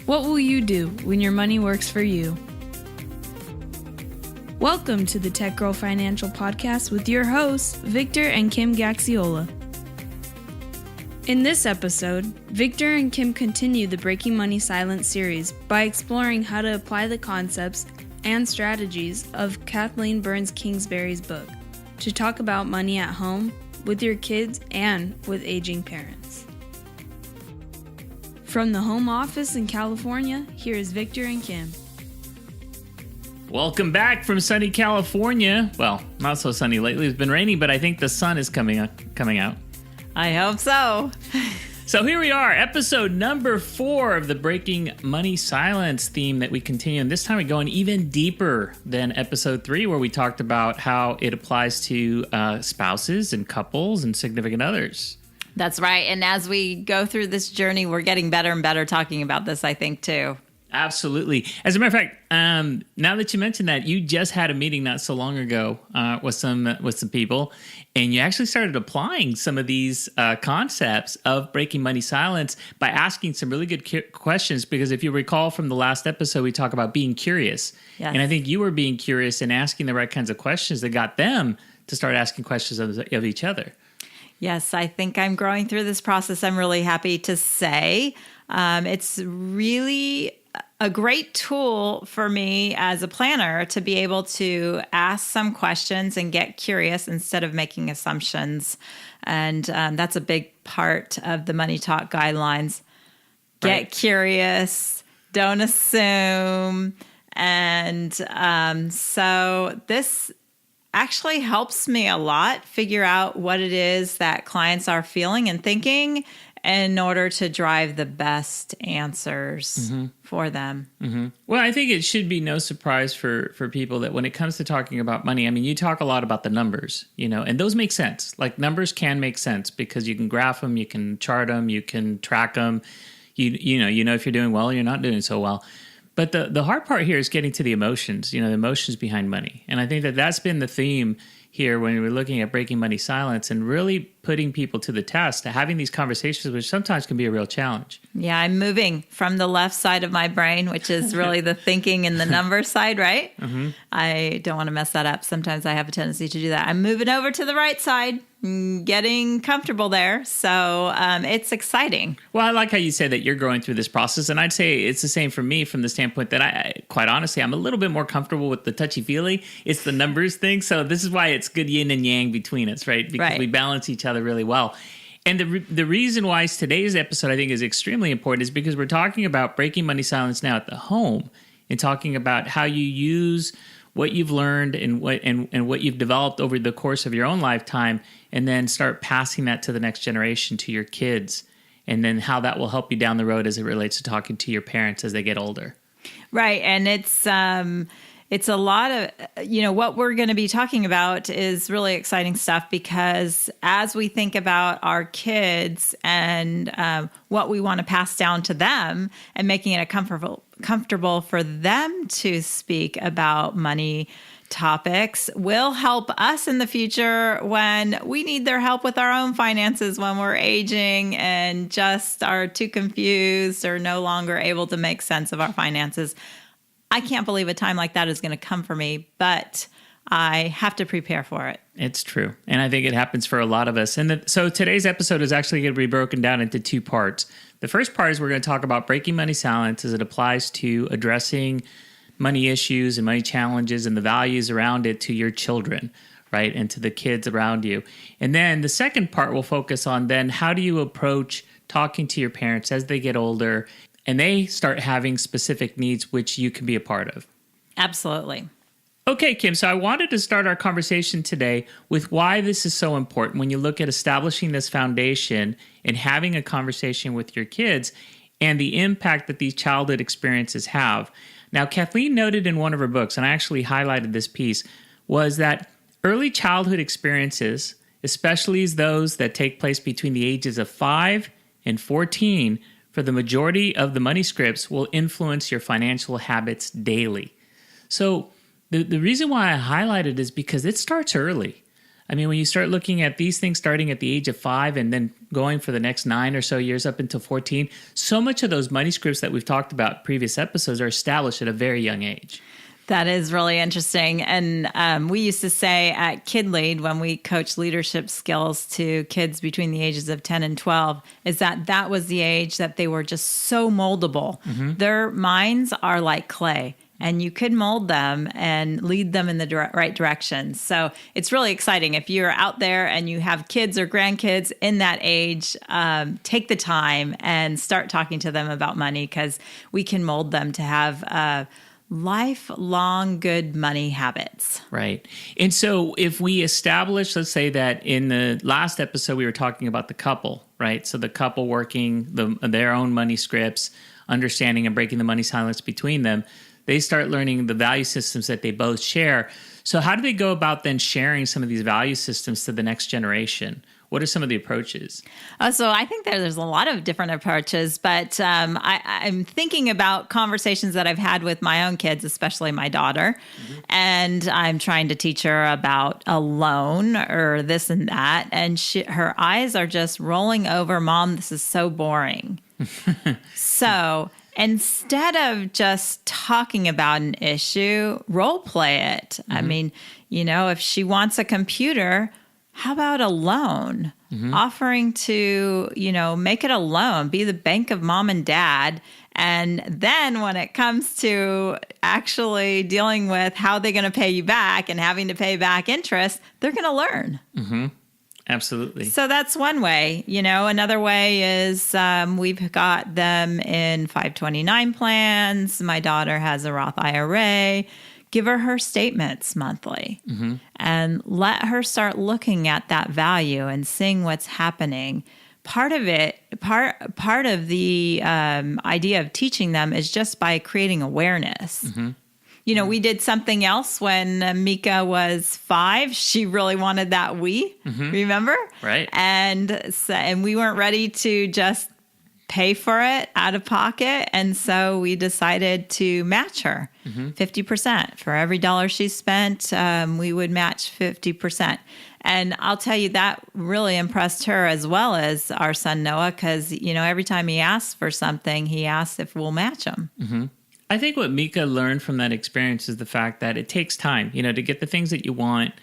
What will you do when your money works for you? Welcome to the Tech Girl Financial Podcast with your hosts, Victor and Kim Gaxiola. In this episode, Victor and Kim continue the Breaking Money Silence series by exploring how to apply the concepts and strategies of Kathleen Burns Kingsbury's book to talk about money at home, with your kids, and with aging parents. From the home office in California, here is Victor and Kim. Welcome back from sunny California. Well, not so sunny lately. It's been rainy, but I think the sun is coming out. I hope so. So here we are, episode number 4 of the Breaking Money Silence theme that we continue. And this time we're going even deeper than episode 3, where we talked about how it applies to spouses and couples and significant others. That's right. And as we go through this journey, we're getting better and better talking about this, I think, too. Absolutely. As a matter of fact, now that you mentioned that, you just had a meeting not so long ago with some people, and you actually started applying some of these concepts of breaking money silence by asking some really good questions. Because if you recall from the last episode, we talked about being curious. Yes. And I think you were being curious and asking the right kinds of questions that got them to start asking questions of each other. Yes, I think I'm growing through this process. I'm really happy to say it's really a great tool for me as a planner to be able to ask some questions and get curious instead of making assumptions. And that's a big part of the Money Talk guidelines. Get curious, don't assume. And so this actually helps me a lot figure out what it is that clients are feeling and thinking in order to drive the best answers for them. Mm-hmm. Well, I think it should be no surprise for people that when it comes to talking about money, I mean, you talk a lot about the numbers, and those make sense. Like, numbers can make sense because you can graph them, you can chart them, you can track them. You know if you're doing well or you're not doing so well. But the hard part here is getting to the emotions, the emotions behind money. And I think that that's been the theme here when we're looking at breaking money silence and really putting people to the test, having these conversations, which sometimes can be a real challenge. Yeah, I'm moving from the left side of my brain, which is really the thinking and the number side, right? Mm-hmm. I don't want to mess that up. Sometimes I have a tendency to do that. I'm moving over to the right side, getting comfortable there. So it's exciting. Well, I like how you say that you're going through this process. And I'd say it's the same for me from the standpoint that I, quite honestly, I'm a little bit more comfortable with the touchy-feely. It's the numbers thing. So this is why it's good yin and yang between us, right? Because we balance each other really well. And the reason why today's episode, I think, is extremely important is because we're talking about breaking money silence now at the home and talking about how you use what you've learned and what you've developed over the course of your own lifetime, and then start passing that to the next generation, to your kids, and then how that will help you down the road as it relates to talking to your parents as they get older. Right. And it's a lot of, what we're going to be talking about is really exciting stuff, because as we think about our kids and what we want to pass down to them and making it comfortable for them to speak about money topics will help us in the future when we need their help with our own finances, when we're aging and just are too confused or no longer able to make sense of our finances. I can't believe a time like that is going to come for me, but I have to prepare for it. It's true. And I think it happens for a lot of us. And so today's episode is actually going to be broken down into 2 parts. The first part is we're going to talk about breaking money silence as it applies to addressing money issues and money challenges and the values around it to your children, right? And to the kids around you. And then the second part will focus on then how do you approach talking to your parents as they get older and they start having specific needs, which you can be a part of. Absolutely. Okay, Kim, so I wanted to start our conversation today with why this is so important when you look at establishing this foundation and having a conversation with your kids and the impact that these childhood experiences have. Now, Kathleen noted in one of her books, and I actually highlighted this piece, was that early childhood experiences, especially those that take place between the ages of 5 and 14, for the majority of the money scripts will influence your financial habits daily. So the reason why I highlighted is because it starts early. I mean, when you start looking at these things starting at the age of 5 and then going for the next 9 or so years up until 14. So much of those money scripts that we've talked about in previous episodes are established at a very young age. That is really interesting. And we used to say at Kid Lead, when we coach leadership skills to kids between the ages of 10 and 12, is that was the age that they were just so moldable. Their minds are like clay, and you could mold them and lead them in the right direction. So it's really exciting. If you're out there and you have kids or grandkids in that age, take the time and start talking to them about money, because we can mold them to have lifelong good money habits. Right. And so if we establish, let's say that in the last episode, we were talking about the couple, right? So the couple working their own money scripts, understanding and breaking the money silence between them, they start learning the value systems that they both share. So how do they go about then sharing some of these value systems to the next generation? What are some of the approaches? So I think there's a lot of different approaches, but I'm thinking about conversations that I've had with my own kids, especially my daughter, and I'm trying to teach her about a loan or this and that, and her eyes are just rolling over. Mom, this is so boring. So instead of just talking about an issue, role play it. I mean, if she wants a computer, how about a loan? Offering to, make it a loan, be the bank of mom and dad. And then when it comes to actually dealing with how they're going to pay you back and having to pay back interest, they're going to learn. Absolutely. So that's one way. Another way is we've got them in 529 plans. My daughter has a Roth IRA. Give her statements monthly and let her start looking at that value and seeing what's happening. Part of the idea of teaching them is just by creating awareness. We did something else when Mika was 5. She really wanted that Wii, remember? Right. And we weren't ready to just pay for it out of pocket. And so we decided to match her 50%. For every dollar she spent, we would match 50%. And I'll tell you, that really impressed her as well as our son Noah, because, every time he asks for something, he asks if we'll match him. I think what Mika learned from that experience is the fact that it takes time, to get the things that you want.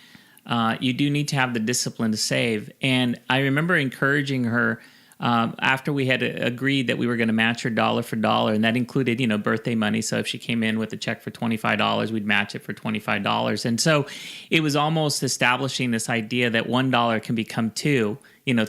You do need to have the discipline to save. And I remember encouraging her after we had agreed that we were going to match her dollar for dollar, and that included, birthday money. So if she came in with a check for $25, we'd match it for $25. And so it was almost establishing this idea that $1 can become $2,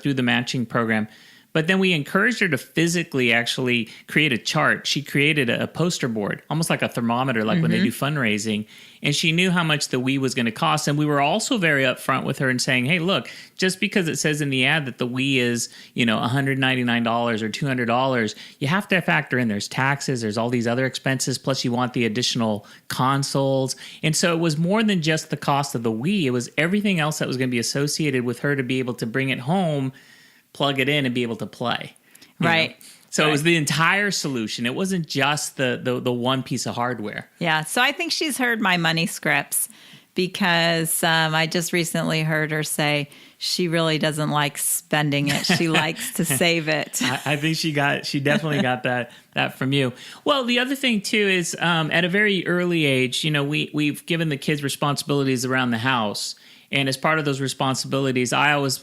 through the matching program. But then we encouraged her to physically actually create a chart. She created a poster board, almost like a thermometer, like when they do fundraising. And she knew how much the Wii was going to cost. And we were also very upfront with her and saying, hey, look, just because it says in the ad that the Wii is, $199 or $200, you have to factor in there's taxes, there's all these other expenses, plus you want the additional consoles. And so it was more than just the cost of the Wii. It was everything else that was going to be associated with her to be able to bring it home, plug it in, and be able to play. Right. So it was the entire solution. It wasn't just the one piece of hardware. Yeah. So I think she's heard my money scripts, because I just recently heard her say she really doesn't like spending it. She likes to save it. I think she definitely got that from you. Well, the other thing too is at a very early age, we've given the kids responsibilities around the house. And as part of those responsibilities, I always,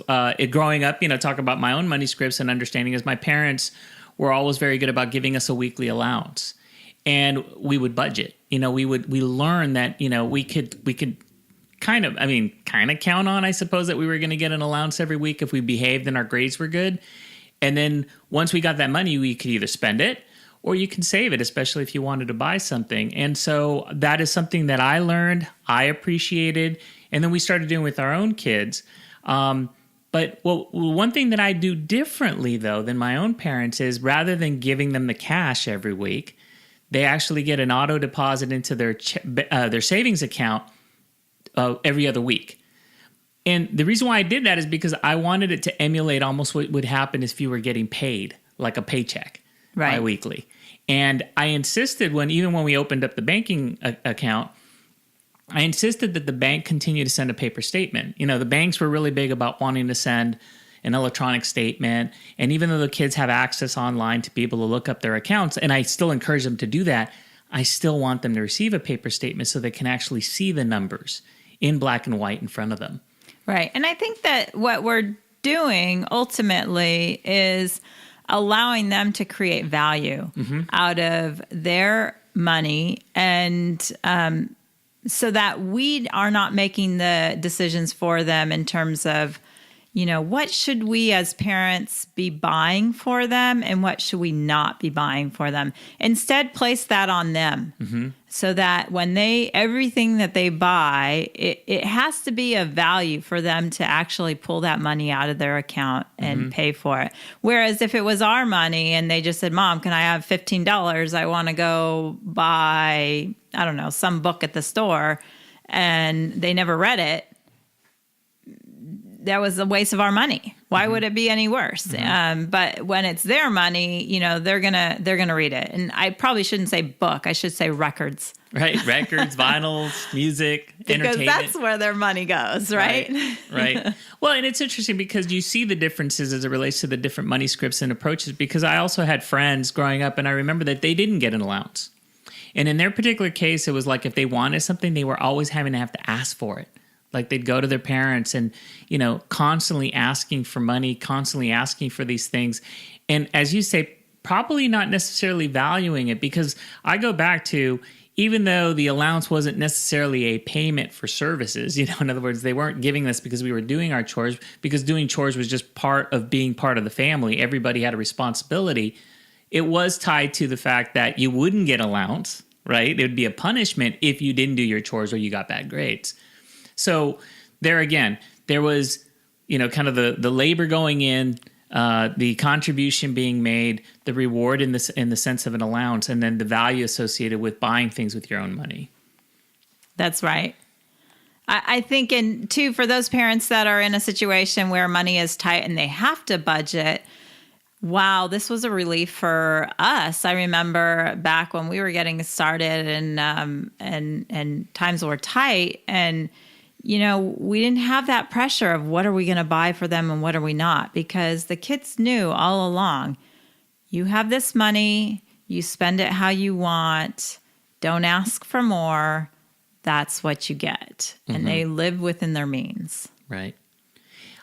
growing up, talk about my own money scripts and understanding is my parents were always very good about giving us a weekly allowance, and we would budget. We learned that, we could kind of count on, I suppose, that we were going to get an allowance every week if we behaved and our grades were good. And then once we got that money, we could either spend it or you can save it, especially if you wanted to buy something. And so that is something that I learned, I appreciated, and then we started doing with our own kids. But one thing that I do differently, though, than my own parents is rather than giving them the cash every week, they actually get an auto deposit into their savings account every other week. And the reason why I did that is because I wanted it to emulate almost what would happen if you were getting paid, like a paycheck, bi-weekly. And I insisted even when we opened up the banking account, I insisted that the bank continue to send a paper statement. The banks were really big about wanting to send an electronic statement. And even though the kids have access online to be able to look up their accounts, and I still encourage them to do that, I still want them to receive a paper statement so they can actually see the numbers in black and white in front of them. Right. And I think that what we're doing ultimately is allowing them to create value out of their money, and so that we are not making the decisions for them in terms of, what should we as parents be buying for them and what should we not be buying for them. Instead, place that on them so that when everything that they buy, it has to be of value for them to actually pull that money out of their account and pay for it. Whereas if it was our money and they just said, Mom, can I have $15? I want to go buy, I don't know, some book at the store, and they never read it, that was a waste of our money. Why would it be any worse? But when it's their money, they're gonna read it. And I probably shouldn't say book. I should say records. Right, records, vinyls, music, entertainment. Because that's where their money goes, right? Right. Well, and it's interesting because you see the differences as it relates to the different money scripts and approaches. Because I also had friends growing up, and I remember that they didn't get an allowance. And in their particular case, it was like if they wanted something, they were always having to have to ask for it. Like they'd go to their parents and, constantly asking for money, constantly asking for these things. And as you say, probably not necessarily valuing it, because I go back to, even though the allowance wasn't necessarily a payment for services, in other words, they weren't giving this because we were doing our chores, because doing chores was just part of being part of the family. Everybody had a responsibility. It was tied to the fact that you wouldn't get allowance, right? It would be a punishment if you didn't do your chores or you got bad grades. So there again, there was, kind of the labor going in, the contribution being made, the reward in the sense of an allowance, and then the value associated with buying things with your own money. That's right. I think, and too, for those parents that are in a situation where money is tight and they have to budget, wow, this was a relief for us. I remember back when we were getting started and times were tight, and we didn't have that pressure of what are we going to buy for them and what are we not, because the kids knew all along, you have this money, you spend it how you want, don't ask for more, that's what you get. And they live within their means. Right.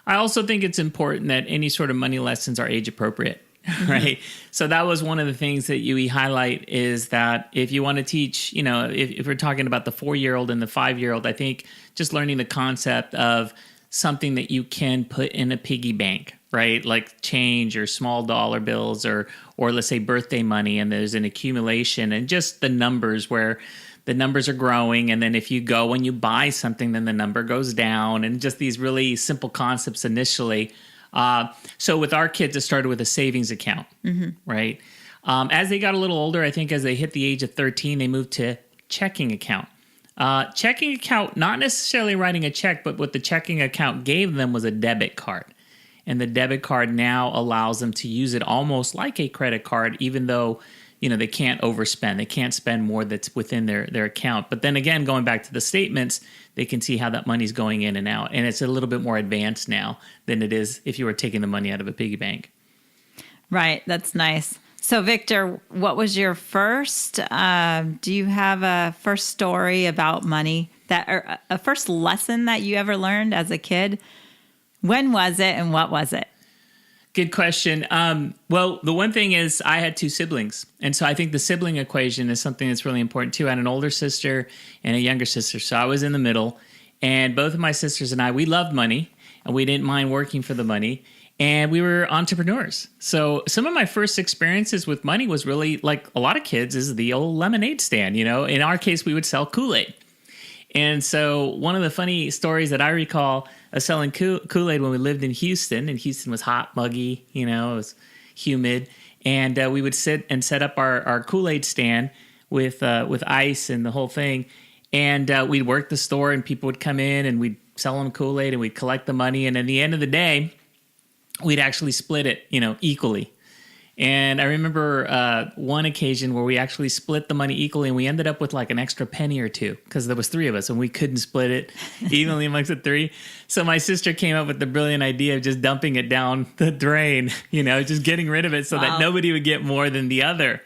I also think it's important that any sort of money lessons are age appropriate. Right. So that was one of the things that we highlight, is that if you want to teach, if we're talking about the 4-year-old and the 5-year-old, I think just learning the concept of something that you can put in a piggy bank, right? Like change or small dollar bills or let's say birthday money, and there's an accumulation, and just the numbers where the numbers are growing. And then if you go and you buy something, then the number goes down, and just these really simple concepts initially. So with our kids, it started with a savings account, right? As they got a little older, I think as they hit the age of 13, they moved to checking account. Checking account, not necessarily writing a check, but what the checking account gave them was a debit card. And the debit card now allows them to use it almost like a credit card, even though, they can't overspend. They can't spend more that's within their account. But then again, going back to the statements, they can see how that money's going in and out. And it's a little bit more advanced now than it is if you were taking the money out of a piggy bank. Right. That's nice. So, Victor, what was your first? Do you have a first story about money, or a first lesson that you ever learned as a kid? When was it and what was it? Good question. Well, the one thing is I had 2 siblings. And so I think the sibling equation is something that's really important too. I had an older sister and a younger sister. So I was in the middle. And both of my sisters and I, we loved money, and we didn't mind working for the money. And we were entrepreneurs. So some of my first experiences with money was really, like a lot of kids, is the old lemonade stand. In our case, we would sell Kool-Aid. And so one of the funny stories that I recall of selling Kool-Aid when we lived in Houston, and Houston was hot, muggy, it was humid. And we would sit and set up our Kool-Aid stand with ice and the whole thing. And we'd work the store, and people would come in, and we'd sell them Kool-Aid, and we'd collect the money. And at the end of the day, we'd actually split it, equally. And I remember one occasion where we actually split the money equally, and we ended up with like an extra penny or two because there was three of us and we couldn't split it evenly amongst the three. So my sister came up with the brilliant idea of just dumping it down the drain, just getting rid of it so that nobody would get more than the other.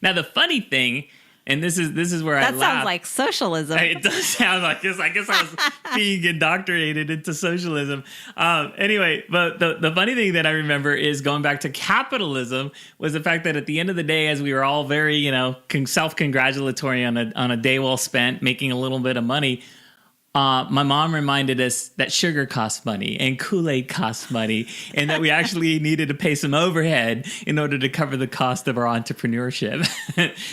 Now, the funny thing, and this is where I laugh. That sounds like socialism. It does sound like this. I guess I was being indoctrinated into socialism. Anyway, but the funny thing that I remember is going back to capitalism was the fact that at the end of the day, as we were all very, self-congratulatory on a day well spent, making a little bit of money, my mom reminded us that sugar costs money and Kool-Aid costs money and that we actually needed to pay some overhead in order to cover the cost of our entrepreneurship.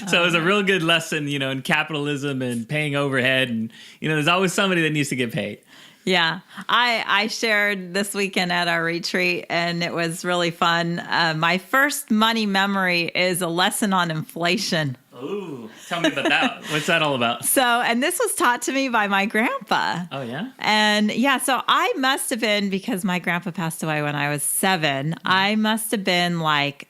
So it was a real good lesson, in capitalism and paying overhead. And, there's always somebody that needs to get paid. Yeah, I shared this weekend at our retreat, and it was really fun. My first money memory is a lesson on inflation. Ooh, tell me about that. What's that all about? And this was taught to me by my grandpa. Oh, yeah? And so I must have been, because my grandpa passed away when I was 7, I must have been like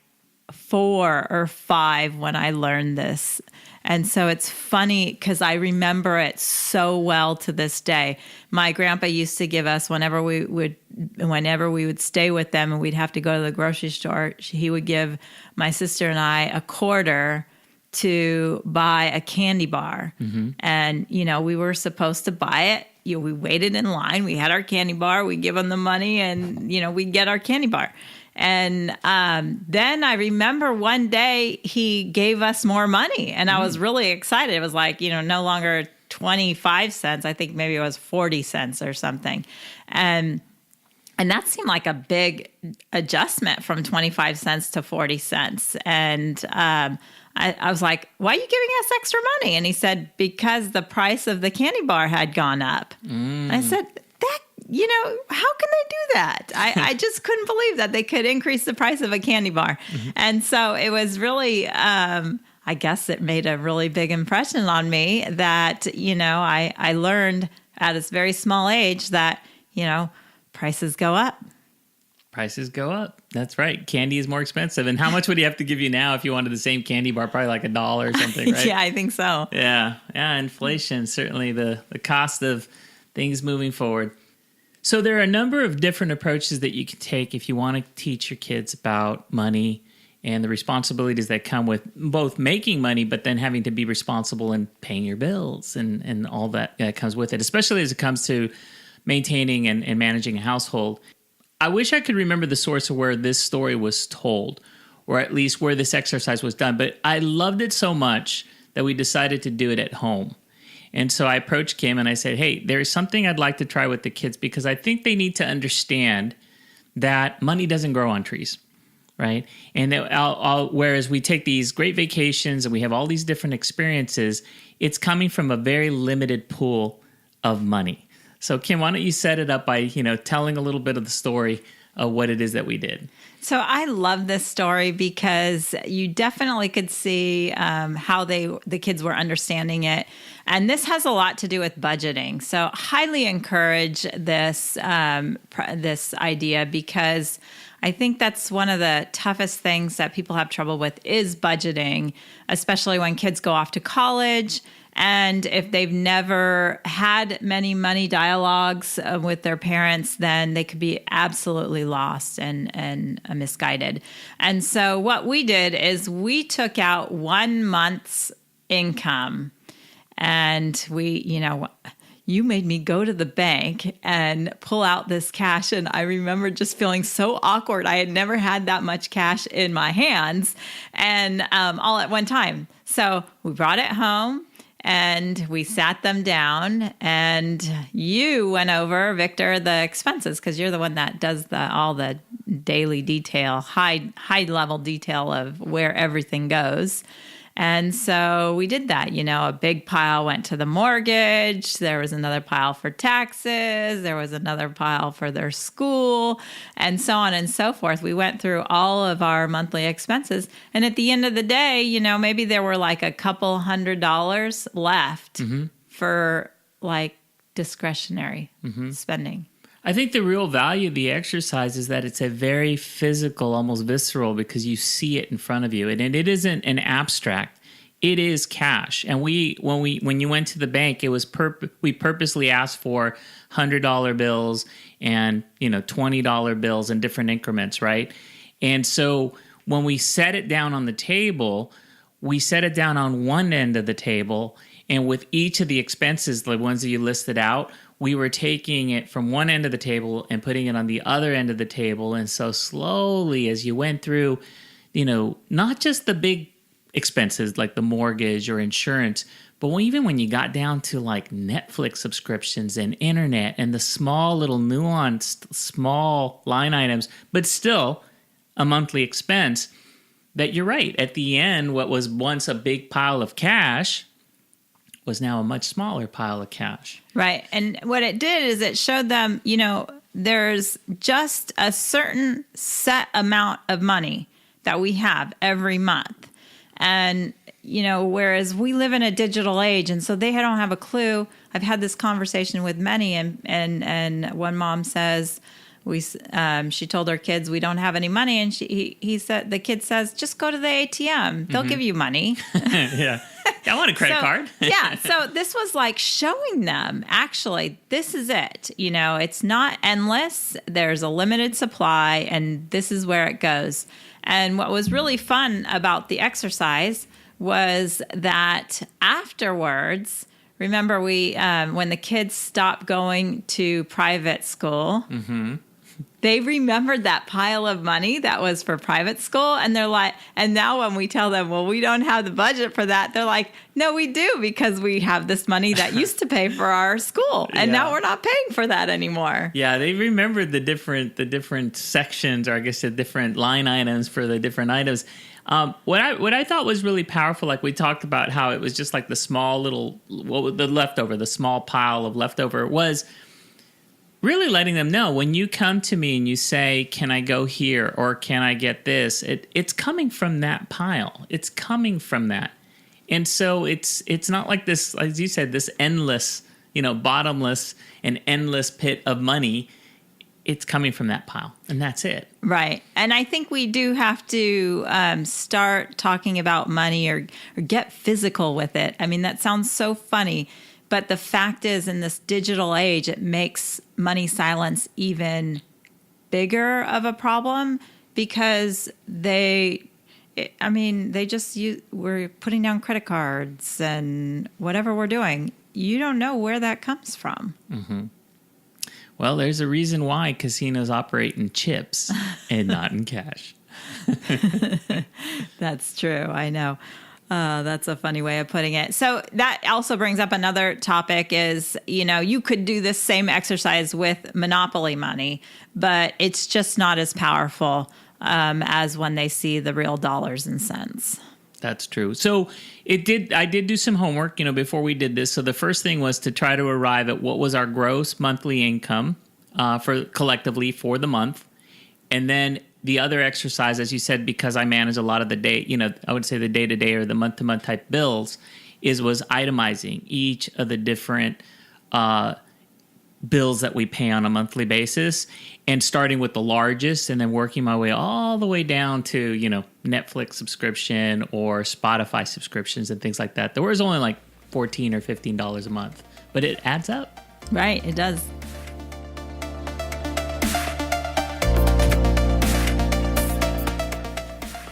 4 or 5 when I learned this. And so it's funny because I remember it so well to this day. My grandpa used to give us, whenever we would stay with them and we'd have to go to the grocery store, he would give my sister and I a quarter to buy a candy bar. Mm-hmm. And, we were supposed to buy it. We waited in line. We had our candy bar. We give them the money and, we'd get our candy bar. And then I remember one day he gave us more money and I was really excited. It was like, no longer 25 cents. I think maybe it was 40 cents or something. And that seemed like a big adjustment from 25 cents to 40 cents. And I was like, why are you giving us extra money? And he said, because the price of the candy bar had gone up. I said, how can they do that? I just couldn't believe that they could increase the price of a candy bar. Mm-hmm. And so it was really, I guess it made a really big impression on me that, I learned at a very small age that, prices go up. Prices go up. That's right. Candy is more expensive. And how much would he have to give you now if you wanted the same candy bar? Probably like $1 or something, right? Yeah, I think so. Yeah. Inflation, certainly the cost of things moving forward. So there are a number of different approaches that you can take if you want to teach your kids about money and the responsibilities that come with both making money, but then having to be responsible in paying your bills and all that comes with it, especially as it comes to maintaining and managing a household. I wish I could remember the source of where this story was told, or at least where this exercise was done, but I loved it so much that we decided to do it at home. And so I approached Kim and I said, hey, there's something I'd like to try with the kids because I think they need to understand that money doesn't grow on trees, right? And whereas we take these great vacations and we have all these different experiences, it's coming from a very limited pool of money. So Kim, why don't you set it up by, telling a little bit of the story of what it is that we did. So I love this story because you definitely could see how the kids were understanding it. And this has a lot to do with budgeting. So highly encourage this idea because I think that's one of the toughest things that people have trouble with is budgeting, especially when kids go off to college. And if they've never had many money dialogues with their parents, then they could be absolutely lost and misguided. And so what we did is we took out 1 month's income and you made me go to the bank and pull out this cash. And I remember just feeling so awkward. I had never had that much cash in my hands and all at one time. So we brought it home. And we sat them down and you went over, Victor, the expenses because you're the one that does all the daily detail, high level detail of where everything goes. And so we did that. A big pile went to the mortgage. There was another pile for taxes. There was another pile for their school and so on and so forth. We went through all of our monthly expenses. And at the end of the day, maybe there were like a couple $100 left for like discretionary spending. I think the real value of the exercise is that it's a very physical, almost visceral, because you see it in front of you, and it isn't an abstract. It is cash. And when you went to the bank, it was we purposely asked for $100 bills and $20 bills in different increments, right? And so when we set it down on the table, we set it down on one end of the table, and with each of the expenses, the ones that you listed out, we were taking it from one end of the table and putting it on the other end of the table. And so slowly, as you went through, not just the big expenses like the mortgage or insurance, but even when you got down to like Netflix subscriptions and internet and the small little nuanced small line items, but still a monthly expense, that you're right. At the end, what was once a big pile of cash was now a much smaller pile of cash. Right. And what it did is it showed them, there's just a certain set amount of money that we have every month. And, whereas we live in a digital age, and so they don't have a clue. I've had this conversation with many, and one mom says, she told her kids, we don't have any money. And the kid says, just go to the ATM. They'll give you money. Yeah. I want a credit card. Yeah. So this was like showing them, actually, this is it. It's not endless. There's a limited supply, and this is where it goes. And what was really fun about the exercise was that afterwards, remember when the kids stopped going to private school, they remembered that pile of money that was for private school. And they're like, and now when we tell them, well, we don't have the budget for that, they're like, no, we do, because we have this money that used to pay for our school. And now we're not paying for that anymore. Yeah, they remembered the different sections, or I guess the different line items for the different items. What I thought was really powerful, like we talked about how it was just like the small little, the small pile of leftover, was really letting them know, when you come to me and you say, can I go here or can I get this? It's coming from that pile. It's coming from that. And so it's not like this, as you said, this endless, bottomless and endless pit of money. It's coming from that pile, and that's it. Right. And I think we do have to start talking about money or get physical with it. I mean, that sounds so funny. But the fact is, in this digital age, it makes money silence even bigger of a problem, because we're putting down credit cards and whatever we're doing. You don't know where that comes from. Mm-hmm. Well, there's a reason why casinos operate in chips and not in cash. That's true. I know. That's a funny way of putting it. So that also brings up another topic is, you could do this same exercise with Monopoly money, but it's just not as powerful as when they see the real dollars and cents. That's true. So I did do some homework, before we did this. So the first thing was to try to arrive at what was our gross monthly income collectively for the month. And then the other exercise, as you said, because I manage a lot of the day, I would say the day-to-day or the month-to-month type bills, was itemizing each of the different bills that we pay on a monthly basis, and starting with the largest and then working my way all the way down to, Netflix subscription or Spotify subscriptions and things like that. There was only like $14 or $15 a month, but it adds up. Right, it does.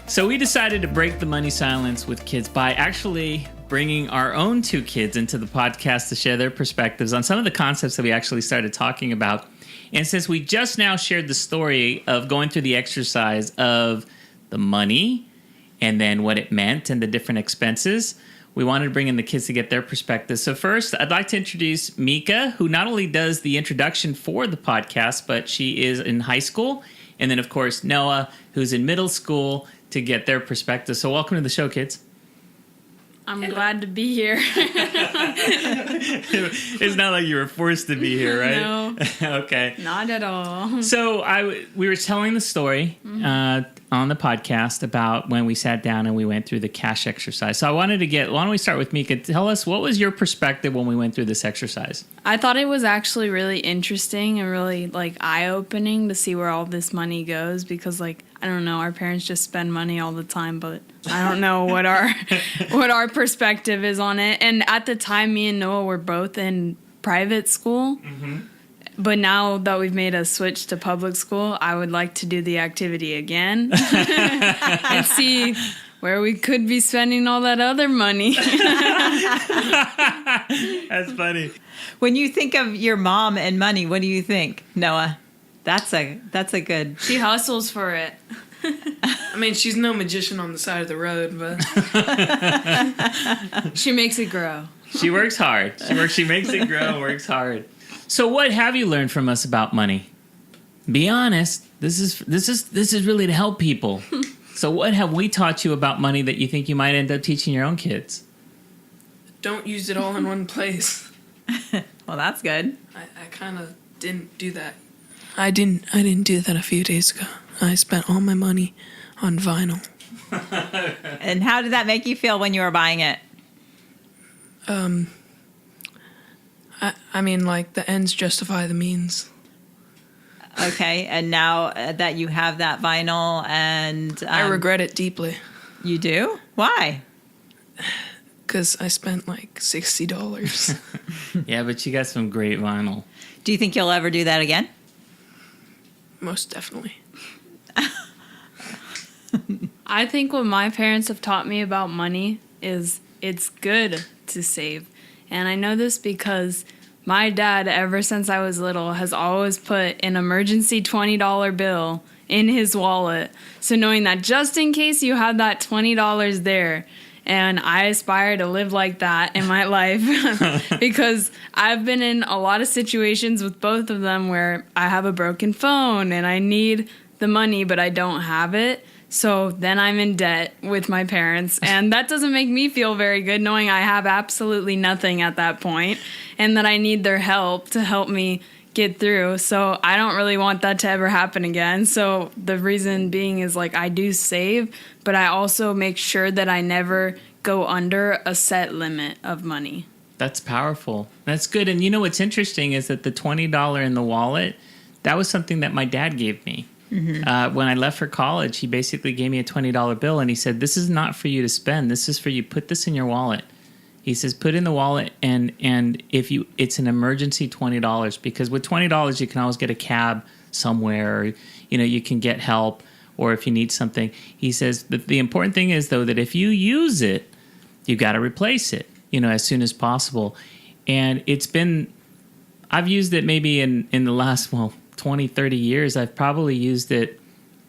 So we decided to break the money silence with kids by actually bringing our own two kids into the podcast to share their perspectives on some of the concepts that we actually started talking about. And since we just now shared the story of going through the exercise of the money and then what it meant and the different expenses, we wanted to bring in the kids to get their perspectives. So first, I'd like to introduce Mika, who not only does the introduction for the podcast, but she is in high school. And then, of course, Noah, who's in middle school, to get their perspective. So welcome to the show, kids. I'm glad to be here. It's not like you were forced to be here, right? No. Okay. Not at all. So we were telling the story on the podcast about when we sat down and we went through the cash exercise. So I wanted to why don't we start with Mika? Tell us, what was your perspective when we went through this exercise? I thought it was actually really interesting and really like eye-opening to see where all this money goes, because like, I don't know, our parents just spend money all the time, but I don't know what our perspective is on it. And at the time, me and Noah were both in private school. Mm-hmm. But now that we've made a switch to public school, I would like to do the activity again and see where we could be spending all that other money. That's funny. When you think of your mom and money, what do you think, Noah? That's a good. She hustles for it. I mean, she's no magician on the side of the road, but she makes it grow. She works hard. She makes it grow, works hard. So what have you learned from us about money? Be honest. This is really to help people. So what have we taught you about money that you think you might end up teaching your own kids? don't use it all in one place. Well, that's good. I kind of didn't do that. I didn't do that a few days ago. I spent all my money on vinyl. And how did that make you feel when you were buying it? I mean, like, the ends justify the means. Okay, and now that you have that vinyl and... I regret it deeply. You do? Why? Because I spent like $60. Yeah, but you got some great vinyl. Do you think you'll ever do that again? Most definitely. I think what my parents have taught me about money is it's good to save. And I know this because my dad, ever since I was little, has always put an emergency $20 bill in his wallet. So knowing that just in case you have that $20 there, and I aspire to live like that in my life because I've been in a lot of situations with both of them where I have a broken phone and I need the money, but I don't have it. So then I'm in debt with my parents, and that doesn't make me feel very good knowing I have absolutely nothing at that point and that I need their help to help me get through. So I don't really want that to ever happen again. So the reason being is, like, I do save, but I also make sure that I never go under a set limit of money. That's powerful. That's good. And you know what's interesting is that the $20 in the wallet, that was something that my dad gave me. Mm-hmm. When I left for college, he basically gave me a $20 bill, and he said, "This is not for you to spend. This is for you. Put this in your wallet." He says, "Put in the wallet, and if you, it's an emergency $20, because with $20 you can always get a cab somewhere, or, you know, you can get help, or if you need something." He says the important thing is, though, that if you use it, you got to replace it, you know, as soon as possible. And I've used it maybe in the last 20, 30 years. I've probably used it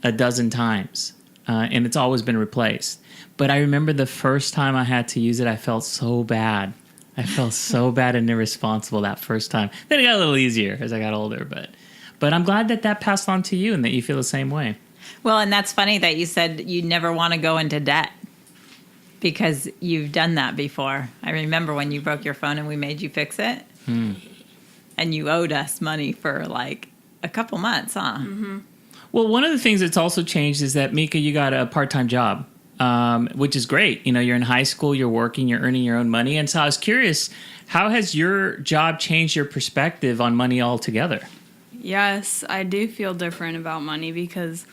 a dozen times, and it's always been replaced. But I remember the first time I had to use it, I felt so bad. I felt so bad and irresponsible that first time. Then it got a little easier as I got older. But I'm glad that passed on to you and that you feel the same way. Well, and that's funny that you said you never want to go into debt because you've done that before. I remember when you broke your phone and we made you fix it. And you owed us money for like a couple months, huh? Mm-hmm. Well, one of the things that's also changed is that, Mika, you got a part-time job. Which is great. You know, you're in high school, you're working, you're earning your own money. And so I was curious, how has your job changed your perspective on money altogether? Yes, I do feel different about money because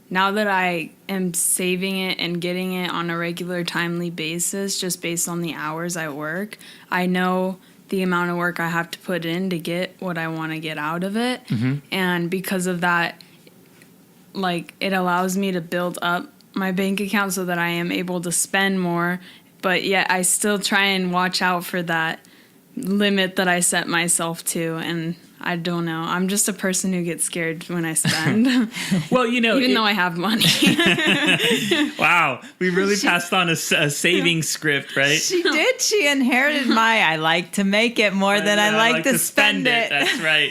now that I am saving it and getting it on a regular, timely basis, just based on the hours I work, I know the amount of work I have to put in to get what I want to get out of it. Mm-hmm. And because of that, like, it allows me to build up my bank account so that I am able to spend more, but yet I still try and watch out for that limit that I set myself to. And I don't know. I'm just a person who gets scared when I spend. Well, you know, even though I have money. Wow, we really passed on a saving script, right? She did. She inherited my I like to make it more than I like to spend it. That's right.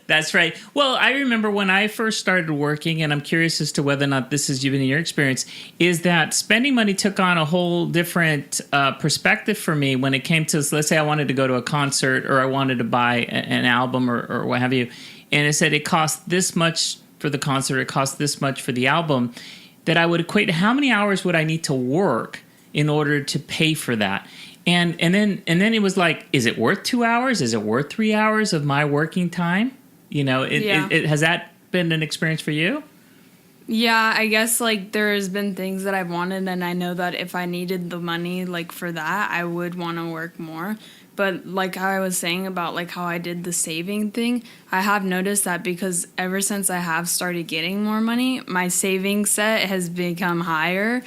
That's right. Well, I remember when I first started working, and I'm curious as to whether or not this has been in your experience, is that spending money took on a whole different perspective for me when it came to, let's say I wanted to go to a concert or I wanted to buy an album or what have you. And it said it cost this much for the concert, it cost this much for the album, that I would equate to how many hours would I need to work in order to pay for that. And then it was like, is it worth 2 hours? Is it worth 3 hours of my working time? You know, has that been an experience for you? Yeah, I guess like there's been things that I've wanted, and I know that if I needed the money like for that, I would want to work more. But like how I was saying about like how I did the saving thing, I have noticed that because ever since I have started getting more money, my saving set has become higher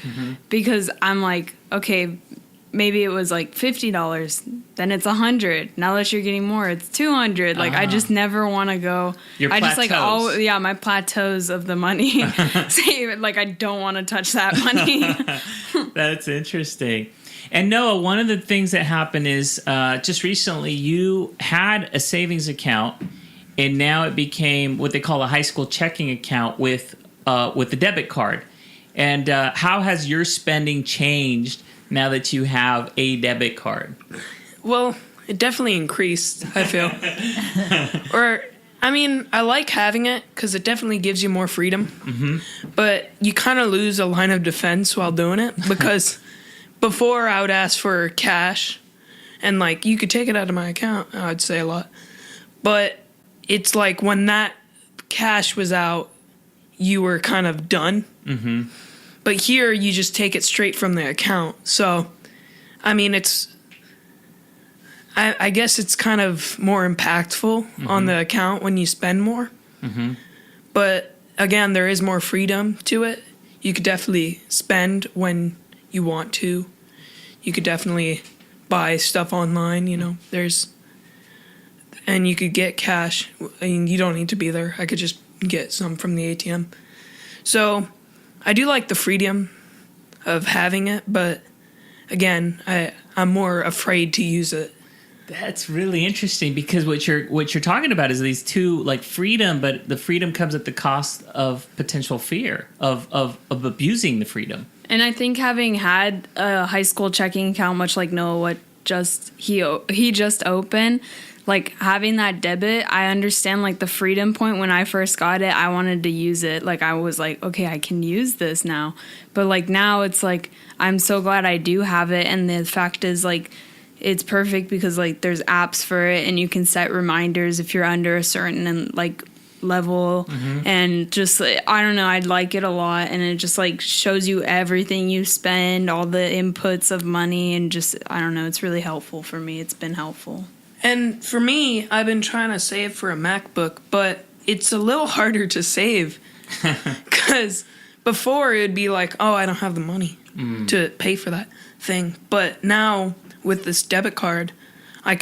because I'm like, okay, maybe it was like $50, then it's $100. Now that you're getting more, it's $200. Like I just never want to go. Your I plateaus. just like my plateaus of the money. Save it. Like I don't want to touch that money. That's interesting. And Noah, one of the things that happened is just recently you had a savings account, and now it became what they call a high school checking account with the debit card. And how has your spending changed now that you have a debit card? Well, it definitely increased, I feel. I like having it because it definitely gives you more freedom. But you kind of lose a line of defense while doing it because before I would ask for cash and like you could take it out of my account, I'd say a lot. But it's like when that cash was out, you were kind of done. But here you just take it straight from the account. So, I mean, I guess it's kind of more impactful on the account when you spend more. But again, there is more freedom to it. You could definitely spend when you want to. You could definitely buy stuff online, you know. And you could get cash. I mean, you don't need to be there. I could just get some from the ATM. So I do like the freedom of having it, but again, I'm more afraid to use it. That's really interesting because what you're talking about is these two, like freedom, but the freedom comes at the cost of potential fear of abusing the freedom. And I think having had a high school checking account, much like Noah, he just opened, like having that debit, I understand like the freedom point. When I first got it, I wanted to use it. Like I was like, okay, I can use this now. But like now it's like, I'm so glad I do have it. And the fact is like, it's perfect because like there's apps for it and you can set reminders if you're under a certain like level and just I don't know, I'd like it a lot, and it just like shows you everything you spend, all the inputs of money, and just I don't know, it's really helpful for me. It's been helpful. And for me, I've been trying to save for a MacBook, but it's a little harder to save because before it would be like, oh, I don't have the money to pay for that thing. But now with this debit card, I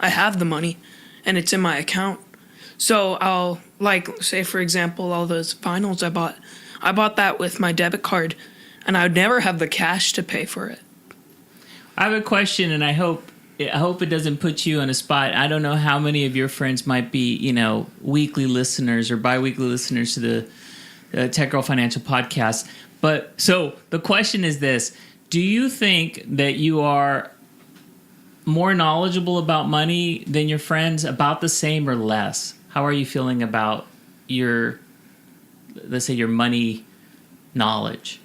have the money and it's in my account. So I'll like, say for example, all those vinyls I bought that with my debit card and I would never have the cash to pay for it. I have a question, and I hope it doesn't put you on a spot. I don't know how many of your friends might be, you know, weekly listeners or bi-weekly listeners to the Tech Girl Financial Podcast. But so the question is this: do you think that you are more knowledgeable about money than your friends, about the same, or less? How are you feeling about your, let's say, your money knowledge?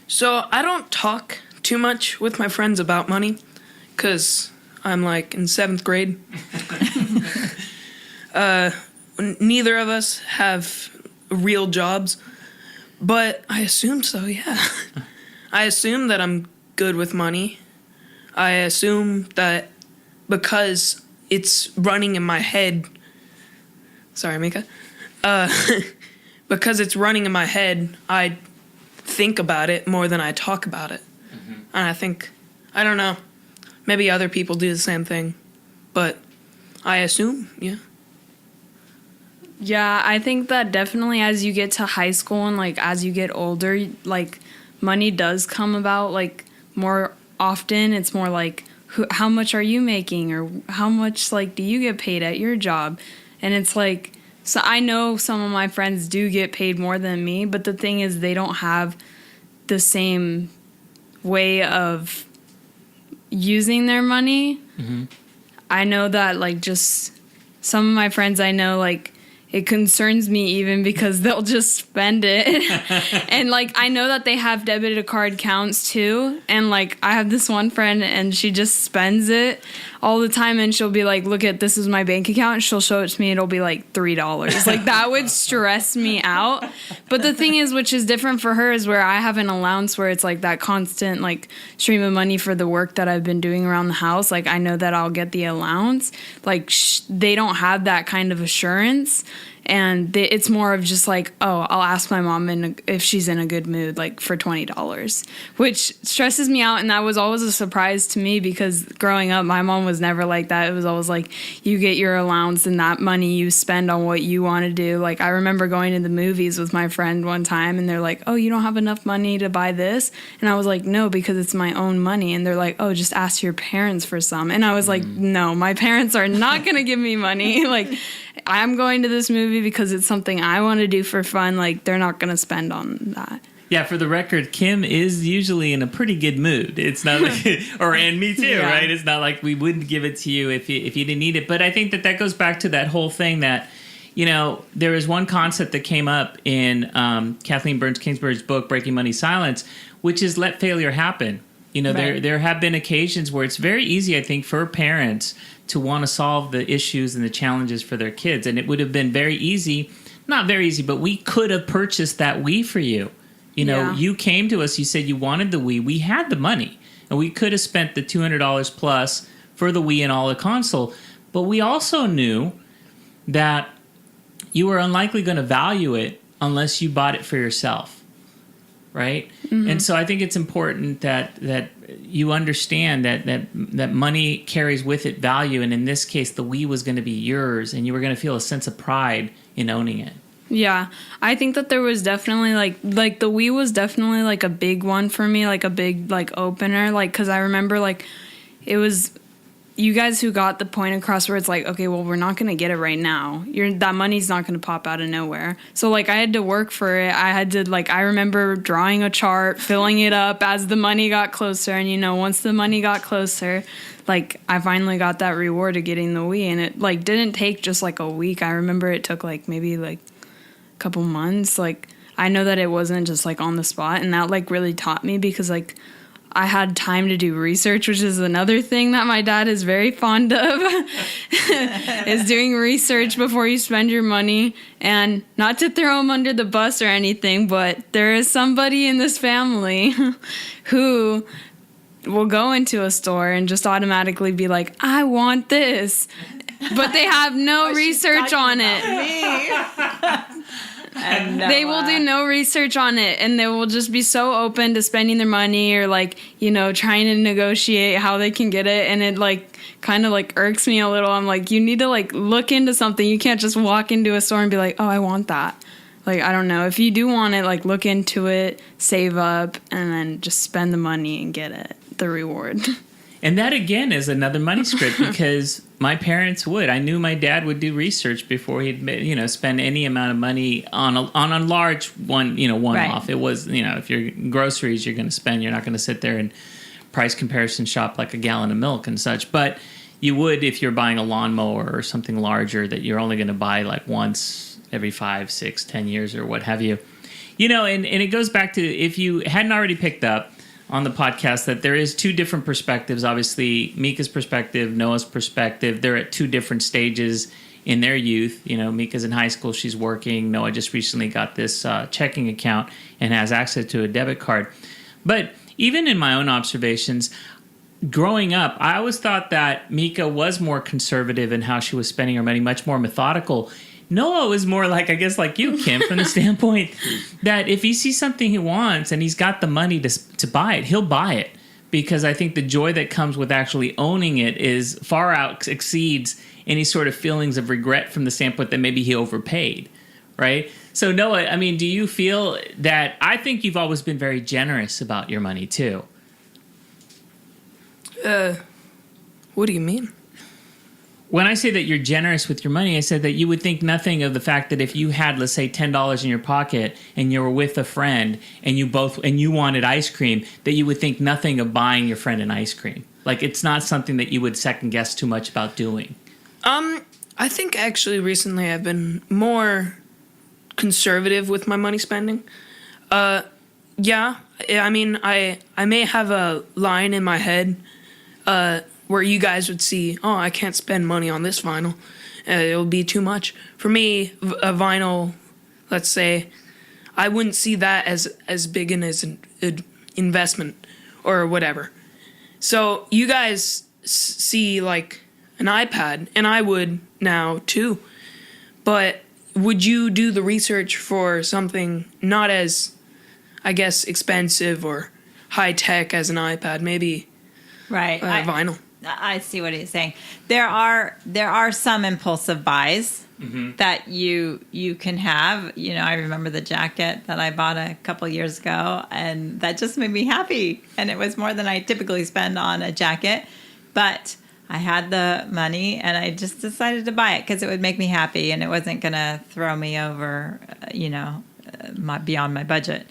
So I don't talk too much with my friends about money because I'm like in 7th grade. Neither of us have real jobs, but I assume so, yeah. I assume that I'm good with money. I assume that because it's running in my head. Sorry, Mika. Because it's running in my head, I think about it more than I talk about it. And I think, I don't know, maybe other people do the same thing, but I assume, yeah. Yeah, I think that definitely as you get to high school and like as you get older, like money does come about like more often. It's more like how much are you making, or how much like do you get paid at your job? And it's like, so I know some of my friends do get paid more than me, but the thing is they don't have the same way of using their money. I know that like just some of my friends I know, like it concerns me even because they'll just spend it. And like I know that they have debit card counts too, and like I have this one friend and she just spends it all the time, and she'll be like, look at, this is my bank account. She'll show it to me, it'll be like $3. Like that would stress me out. But the thing is, which is different for her, is where I have an allowance where it's like that constant like stream of money for the work that I've been doing around the house. Like I know that I'll get the allowance. Like they don't have that kind of assurance. And it's more of just like, oh, I'll ask my mom if she's in a good mood, like for $20, which stresses me out. And that was always a surprise to me, because growing up, my mom was never like that. It was always like, you get your allowance and that money you spend on what you want to do. Like I remember going to the movies with my friend one time, and they're like, oh, you don't have enough money to buy this? And I was like, no, because it's my own money. And they're like, oh, just ask your parents for some. And I was like, no, my parents are not going to give me money. Like, I'm going to this movie because it's something I want to do for fun. Like, they're not going to spend on that. Yeah, for the record, Kim is usually in a pretty good mood. It's not like, and me too, yeah. Right? It's not like we wouldn't give it to you if you didn't need it. But I think that goes back to that whole thing that, you know, there is one concept that came up in Kathleen Burns Kingsbury's book, Breaking Money Silence, which is let failure happen. You know, right. There have been occasions where it's very easy, I think, for parents to want to solve the issues and the challenges for their kids. And it would have been very easy, not very easy, but we could have purchased that Wii for you. You know, You came to us, you said you wanted the Wii. We had the money, and we could have spent the $200 plus for the Wii and all the console. But we also knew that you were unlikely going to value it unless you bought it for yourself. Right? Mm-hmm. And so I think it's important that you understand that money carries with it value. And in this case, the Wii was going to be yours, and you were going to feel a sense of pride in owning it. Yeah, I think that there was definitely like the Wii was definitely like a big one for me, like a big like opener, like because I remember like it was you guys who got the point across where it's like, okay, well, we're not going to get it right now. That money's not going to pop out of nowhere. So, like, I had to work for it. I had to, like, I remember drawing a chart, filling it up as the money got closer. And, you know, once the money got closer, like, I finally got that reward of getting the Wii. And it, like, didn't take just, like, a week. I remember it took, like, maybe, like, a couple months. Like, I know that it wasn't just, like, on the spot. And that, like, really taught me because, like, I had time to do research, which is another thing that my dad is very fond of, is doing research before you spend your money. And not to throw him under the bus or anything, but there is somebody in this family who will go into a store and just automatically be like, I want this. But they have no research on it. They will do no research on it, and they will just be so open to spending their money or, like, you know, trying to negotiate how they can get it. And it, like, kind of, like, irks me a little. I'm like, you need to, like, look into something. You can't just walk into a store and be like, oh, I want that. Like, I don't know. If you do want it, like, look into it, save up, and then just spend the money and get it, the reward. And that, again, is another money script because my parents would. I knew my dad would do research before he'd, you know, spend any amount of money on a large one, you know, one-off. Right. It was, you know, if you're groceries you're going to spend, you're not going to sit there and price comparison shop like a gallon of milk and such. But you would if you're buying a lawnmower or something larger that you're only going to buy like once every 5, 6, 10 years or what have you. You know, and it goes back to, if you hadn't already picked up on the podcast, that there is two different perspectives. Obviously, Mika's perspective, Noah's perspective. They're at two different stages in their youth. You know, Mika's in high school, she's working. Noah just recently got this checking account and has access to a debit card. But even in my own observations, growing up, I always thought that Mika was more conservative in how she was spending her money, much more methodical. Noah was more like, I guess, like you, Kim, from the standpoint that if he sees something he wants and he's got the money to buy it, he'll buy it. Because I think the joy that comes with actually owning it is far exceeds any sort of feelings of regret from the standpoint that maybe he overpaid, right? So, Noah, I mean, do you feel that, I think you've always been very generous about your money, too. What do you mean? When I say that you're generous with your money, I said that you would think nothing of the fact that if you had, let's say, $10 in your pocket and you were with a friend and you wanted ice cream, that you would think nothing of buying your friend an ice cream. Like, it's not something that you would second guess too much about doing. I think actually recently I've been more conservative with my money spending. Yeah, I mean, I may have a line in my head where you guys would see, oh, I can't spend money on this vinyl. It'll be too much. For me, a vinyl, let's say, I wouldn't see that as big an investment or whatever. So you guys see like an iPad, and I would now too. But would you do the research for something not as, I guess, expensive or high tech as an iPad, maybe Right. vinyl? I see what he's saying. There are some impulsive buys that you can have. You know, I remember the jacket that I bought a couple years ago, and that just made me happy. And it was more than I typically spend on a jacket, but I had the money, and I just decided to buy it because it would make me happy, and it wasn't going to throw me over, beyond my budget.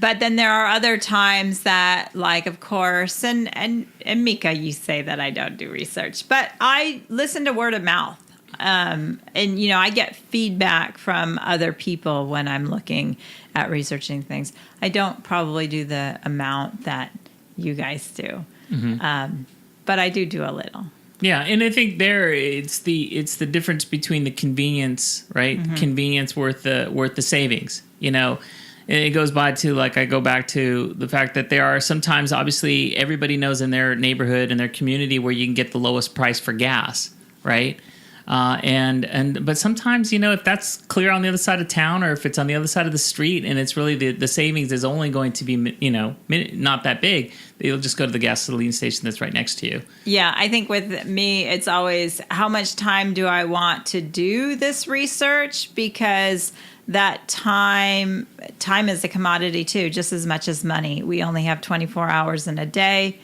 But then there are other times that, like, of course, and Mika, you say that I don't do research, but I listen to word of mouth. And, I get feedback from other people when I'm looking at researching things. I don't probably do the amount that you guys do, but I do a little. Yeah, and I think it's the difference between the convenience, right? Convenience worth the savings, And it goes by to, like, I go back to the fact that there are sometimes, obviously, everybody knows in their neighborhood and their community where you can get the lowest price for gas, right? But sometimes, if that's clear on the other side of town, or if it's on the other side of the street, and it's really the savings is only going to be, not that big, you'll just go to the gasoline station that's right next to you. Yeah, I think with me, it's always how much time do I want to do this research, because that time is a commodity too, just as much as money. We only have 24 hours in a day,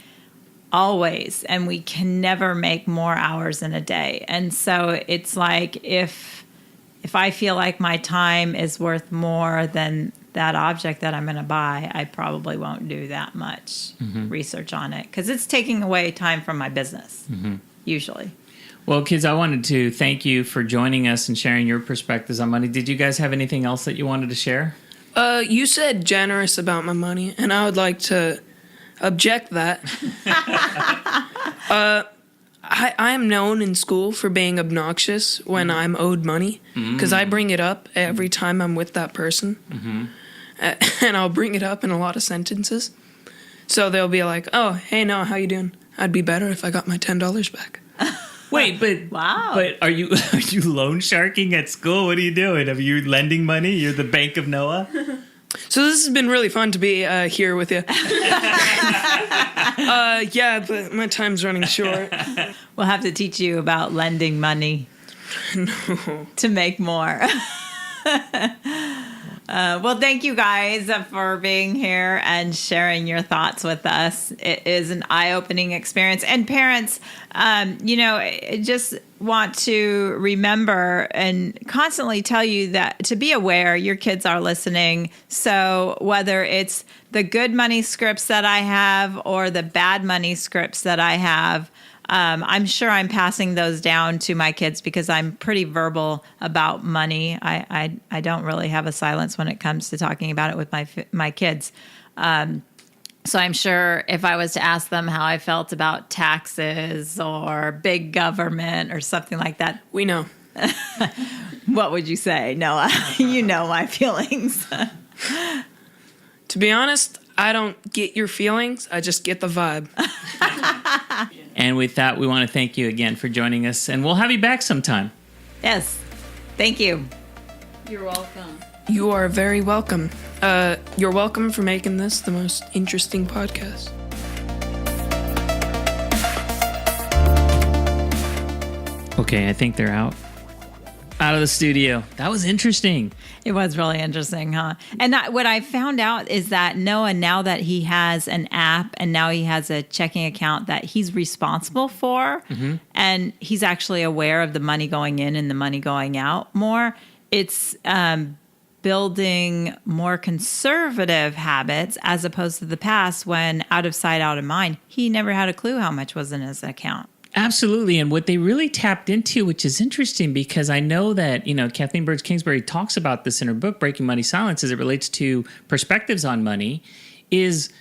always, and we can never make more hours in a day. And so it's like if I feel like my time is worth more than that object that I'm going to buy, I probably won't do that much research on it, because it's taking away time from my business, usually. Well, kids, I wanted to thank you for joining us and sharing your perspectives on money. Did you guys have anything else that you wanted to share? You said generous about my money, and I would like to object that. I am known in school for being obnoxious when I'm owed money, because I bring it up every time I'm with that person. And I'll bring it up in a lot of sentences. So they'll be like, oh, hey, Noah, how you doing? I'd be better if I got my $10 back. Wait, but wow. But are you loan sharking at school? What are you doing? Are you lending money? You're the Bank of Noah? So this has been really fun to be here with you. Yeah, but my time's running short. We'll have to teach you about lending money to make more. Well, thank you guys for being here and sharing your thoughts with us. It is an eye-opening experience. And parents, just want to remember and constantly tell you that to be aware your kids are listening. So whether it's the good money scripts that I have or the bad money scripts that I have, I'm sure I'm passing those down to my kids because I'm pretty verbal about money. I don't really have a silence when it comes to talking about it with my kids. So I'm sure if I was to ask them how I felt about taxes or big government or something like that. We know. What would you say, Noah? You know my feelings. To be honest, I don't get your feelings. I just get the vibe. And with that, we want to thank you again for joining us, and we'll have you back sometime. Yes. Thank you. You're welcome. You are very welcome. You're welcome for making this the most interesting podcast. Okay, I think they're out. out of the studio. That was interesting. It was really interesting, huh? And what I found out is that Noah, now that he has an app and now he has a checking account that he's responsible for, and he's actually aware of the money going in and the money going out more, it's building more conservative habits as opposed to the past when out of sight, out of mind, he never had a clue how much was in his account. Absolutely. And what they really tapped into, which is interesting because I know that, Kathleen Burns Kingsbury talks about this in her book, Breaking Money Silence, as it relates to perspectives on money, is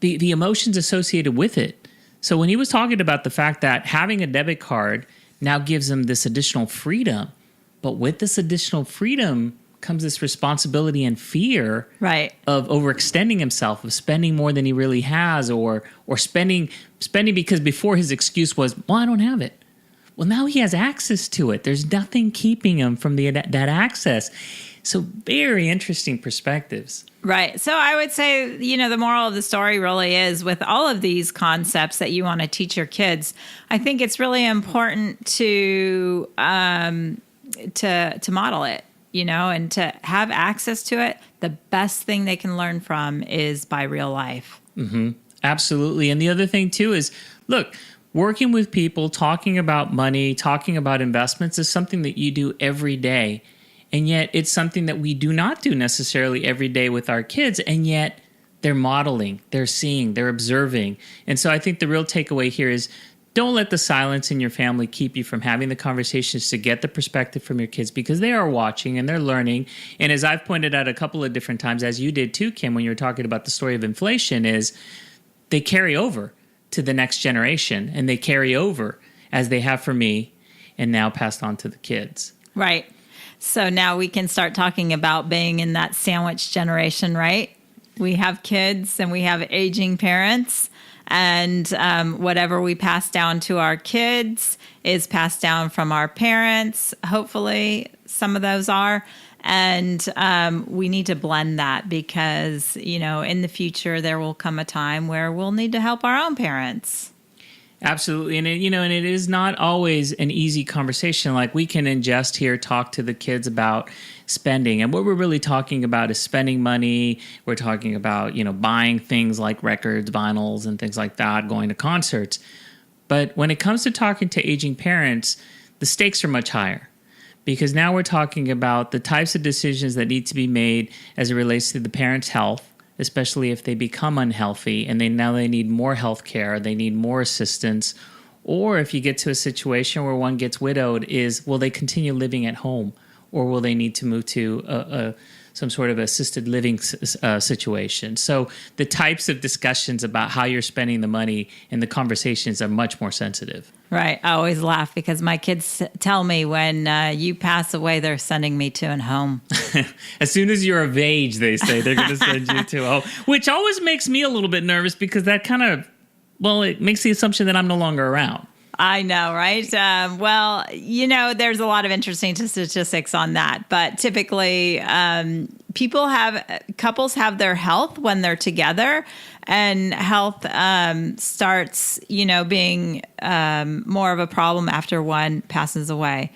the emotions associated with it. So when he was talking about the fact that having a debit card now gives him this additional freedom, but with this additional freedom comes this responsibility and fear of overextending himself, of spending more than he really has, or spending because before his excuse was, well, I don't have it. Well, now he has access to it. There's nothing keeping him from that access. So very interesting perspectives. Right. So I would say, the moral of the story really is with all of these concepts that you want to teach your kids, I think it's really important to model it. And to have access to it, the best thing they can learn from is by real life. Mm-hmm. Absolutely. And the other thing, too, is, look, working with people, talking about money, talking about investments is something that you do every day. And yet it's something that we do not do necessarily every day with our kids. And yet they're modeling, they're seeing, they're observing. And so I think the real takeaway here is, don't let the silence in your family keep you from having the conversations to get the perspective from your kids, because they are watching and they're learning. And as I've pointed out a couple of different times, as you did too, Kim, when you were talking about the story of inflation, is they carry over to the next generation, and they carry over as they have for me and now passed on to the kids. Right. So now we can start talking about being in that sandwich generation, right? We have kids and we have aging parents. And whatever we pass down to our kids is passed down from our parents. Hopefully, some of those are. And we need to blend that because, in the future, there will come a time where we'll need to help our own parents. Absolutely. And it is not always an easy conversation. Like, we can ingest here, talk to the kids about spending. And what we're really talking about is spending money. We're talking about, buying things like records, vinyls, and things like that, going to concerts. But when it comes to talking to aging parents, the stakes are much higher, because now we're talking about the types of decisions that need to be made as it relates to the parent's health, especially if they become unhealthy and they need more health care, they need more assistance. Or if you get to a situation where one gets widowed, will they continue living at home, or will they need to move to some sort of assisted living situation? So the types of discussions about how you're spending the money and the conversations are much more sensitive. Right. I always laugh because my kids tell me when you pass away, they're sending me to a home. As soon as you're of age, they say they're going to send you to a home, which always makes me a little bit nervous because that kind of, it makes the assumption that I'm no longer around. I know, right? There's a lot of interesting statistics on that, but typically couples have their health when they're together, and health starts, being more of a problem after one passes away.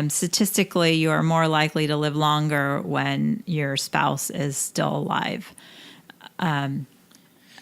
Statistically, you are more likely to live longer when your spouse is still alive.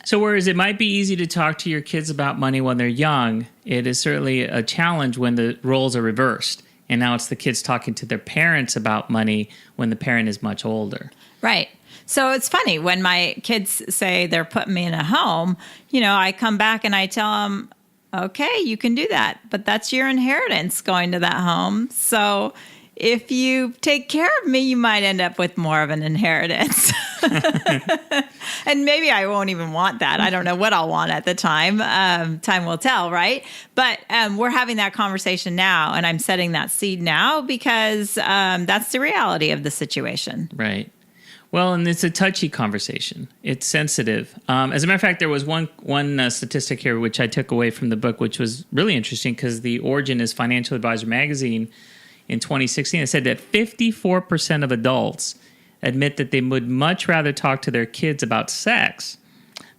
So whereas it might be easy to talk to your kids about money when they're young, it is certainly a challenge when the roles are reversed. And now it's the kids talking to their parents about money when the parent is much older. Right. So it's funny when my kids say they're putting me in a home, I come back and I tell them, okay, you can do that, but that's your inheritance going to that home. So if you take care of me, you might end up with more of an inheritance. And maybe I won't even want that. I don't know what I'll want at the time. Time will tell, right? But we're having that conversation now, and I'm setting that seed now because that's the reality of the situation. Right. Well, and it's a touchy conversation. It's sensitive. As a matter of fact, there was one statistic here which I took away from the book, which was really interesting because the origin is Financial Advisor magazine in 2016. It said that 54% of adults admit that they would much rather talk to their kids about sex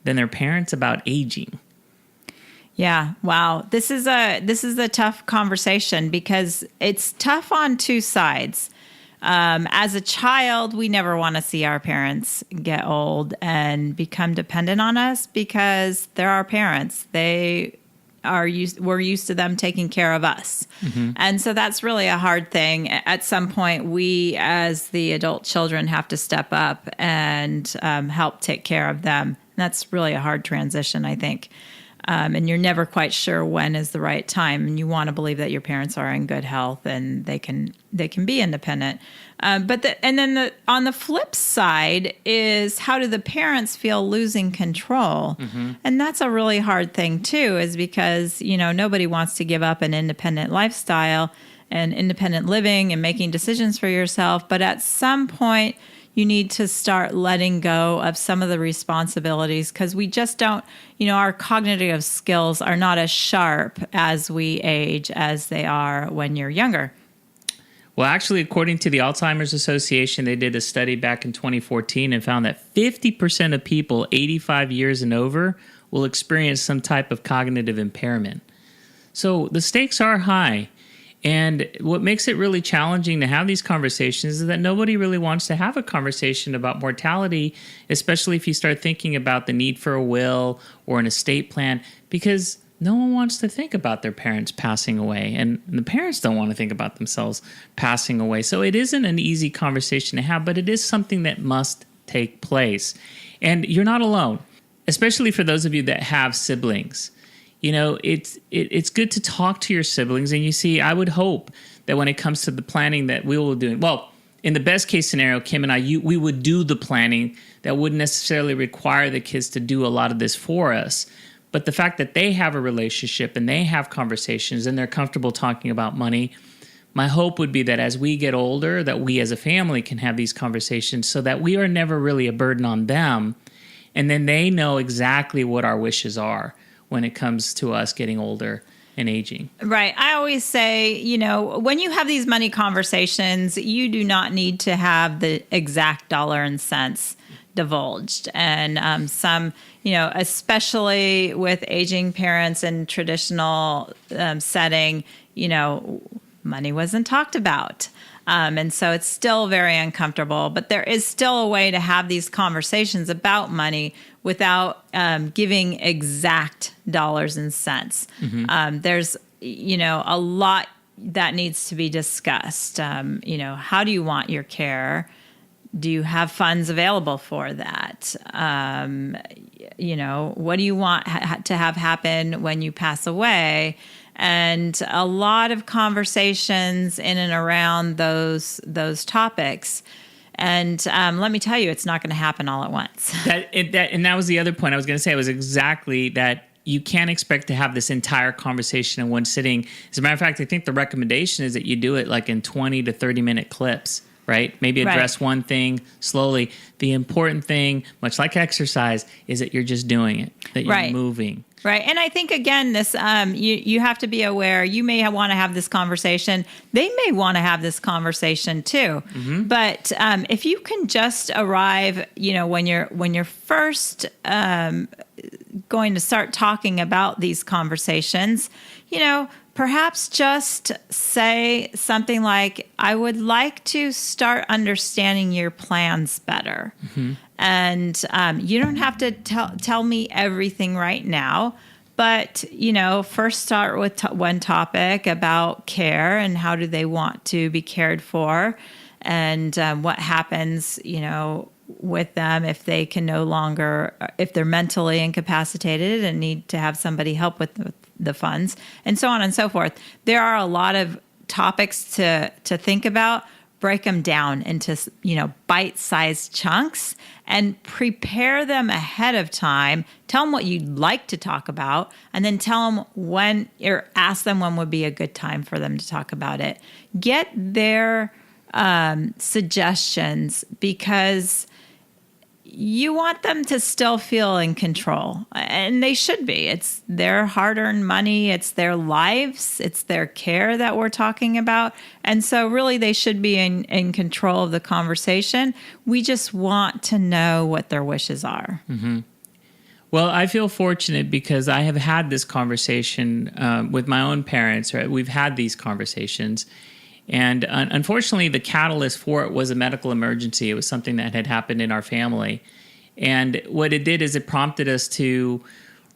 than their parents about aging. Yeah. Wow. This is a tough conversation because it's tough on two sides. As a child, we never want to see our parents get old and become dependent on us because they're our parents. We're used to them taking care of us. Mm-hmm. And so that's really a hard thing. At some point, we as the adult children have to step up and help take care of them. That's really a hard transition, I think. And you're never quite sure when is the right time. And you want to believe that your parents are in good health and they can be independent. On the flip side is, how do the parents feel losing control? Mm-hmm. And that's a really hard thing too, is because, nobody wants to give up an independent lifestyle and independent living and making decisions for yourself. But at some point, you need to start letting go of some of the responsibilities because we just don't, our cognitive skills are not as sharp as we age as they are when you're younger. Well, actually, according to the Alzheimer's Association, they did a study back in 2014 and found that 50% of people 85 years and over will experience some type of cognitive impairment. So the stakes are high. And what makes it really challenging to have these conversations is that nobody really wants to have a conversation about mortality, especially if you start thinking about the need for a will or an estate plan, because no one wants to think about their parents passing away, and the parents don't want to think about themselves passing away. So it isn't an easy conversation to have, but it is something that must take place. And you're not alone, especially for those of you that have siblings. It's good to talk to your siblings. And you see, I would hope that when it comes to the planning that we will do, well, in the best case scenario, Kim and I, we would do the planning that wouldn't necessarily require the kids to do a lot of this for us. But the fact that they have a relationship and they have conversations and they're comfortable talking about money, my hope would be that as we get older, that we as a family can have these conversations so that we are never really a burden on them. And then they know exactly what our wishes are when it comes to us getting older and aging. Right. I always say, when you have these money conversations, you do not need to have the exact dollar and cents divulged. And some, especially with aging parents in traditional setting, money wasn't talked about. And so it's still very uncomfortable, but there is still a way to have these conversations about money without giving exact dollars and cents. Mm-hmm. There's, a lot that needs to be discussed. How do you want your care? Do you have funds available for that? What do you want to have happen when you pass away? And a lot of conversations in and around those topics. And let me tell you, it's not going to happen all at once. That was the other point I was going to say. It was exactly that. You can't expect to have this entire conversation in one sitting. As a matter of fact, I think the recommendation is that you do it like in 20 to 30-minute clips, right? Maybe address one thing slowly. The important thing, much like exercise, is that you're just doing it, that you're moving. Right. And I think, again, this you have to be aware. You may want to have this conversation. They may want to have this conversation too. Mm-hmm. But if you can just arrive, when you're first going to start talking about these conversations, perhaps just say something like, I would like to start understanding your plans better. Mm-hmm. And you don't have to tell me everything right now, but, first start with one topic about care and how do they want to be cared for, and what happens, with them if they can no longer, if they're mentally incapacitated and need to have somebody help with the funds, and so on and so forth. There are a lot of topics to think about. Break them down into, bite-sized chunks and prepare them ahead of time. Tell them what you'd like to talk about, and then tell them when, or ask them when would be a good time for them to talk about it. Get their suggestions, because you want them to still feel in control, and they should be. It's their hard-earned money. It's their lives. It's their care that we're talking about. And so really they should be in control of the conversation. We just want to know what their wishes are. Mm-hmm. Well, I feel fortunate because I have had this conversation with my own parents, right? We've had these conversations. And unfortunately, the catalyst for it was a medical emergency. It was something that had happened in our family. And what it did is it prompted us to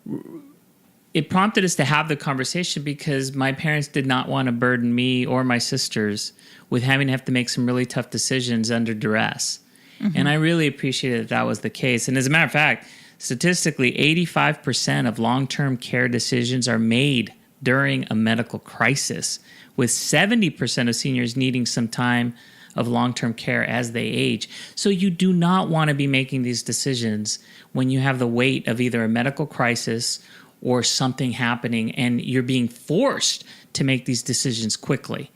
have the conversation because my parents did not want to burden me or my sisters with having to have to make some really tough decisions under duress. Mm-hmm. And I really appreciated that was the case. And as a matter of fact, statistically, 85% of long-term care decisions are made during a medical crisis, with 70% of seniors needing some time of long-term care as they age. So you do not want to be making these decisions when you have the weight of either a medical crisis or something happening and you're being forced to make these decisions quickly.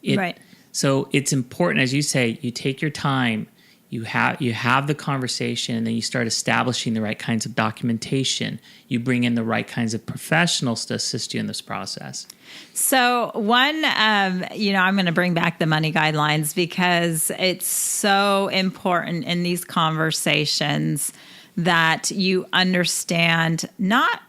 Right. So it's important, as you say, you take your time, you have the conversation, and then you start establishing the right kinds of documentation. You bring in the right kinds of professionals to assist you in this process. So one, I'm going to bring back the money guidelines because it's so important in these conversations that you understand not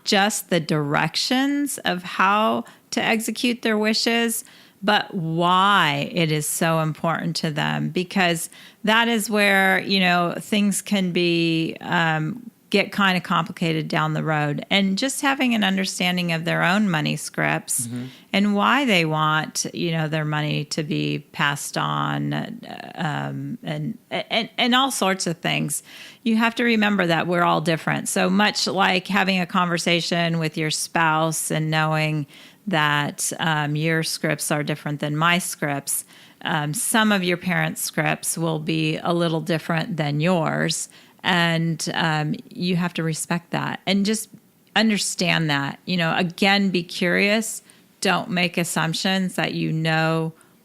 just the directions of how to execute their wishes, but why it is so important to them, because that is where, things can be, get kind of complicated down the road. And just having an understanding of their own money scripts mm-hmm. and why they want, their money to be passed on, and all sorts of things. You have to remember that we're all different. So much like having a conversation with your spouse and knowing that your scripts are different than my scripts. Some of your parents' scripts will be a little different than yours, and you have to respect that and just understand that. Again, be curious. Don't make assumptions that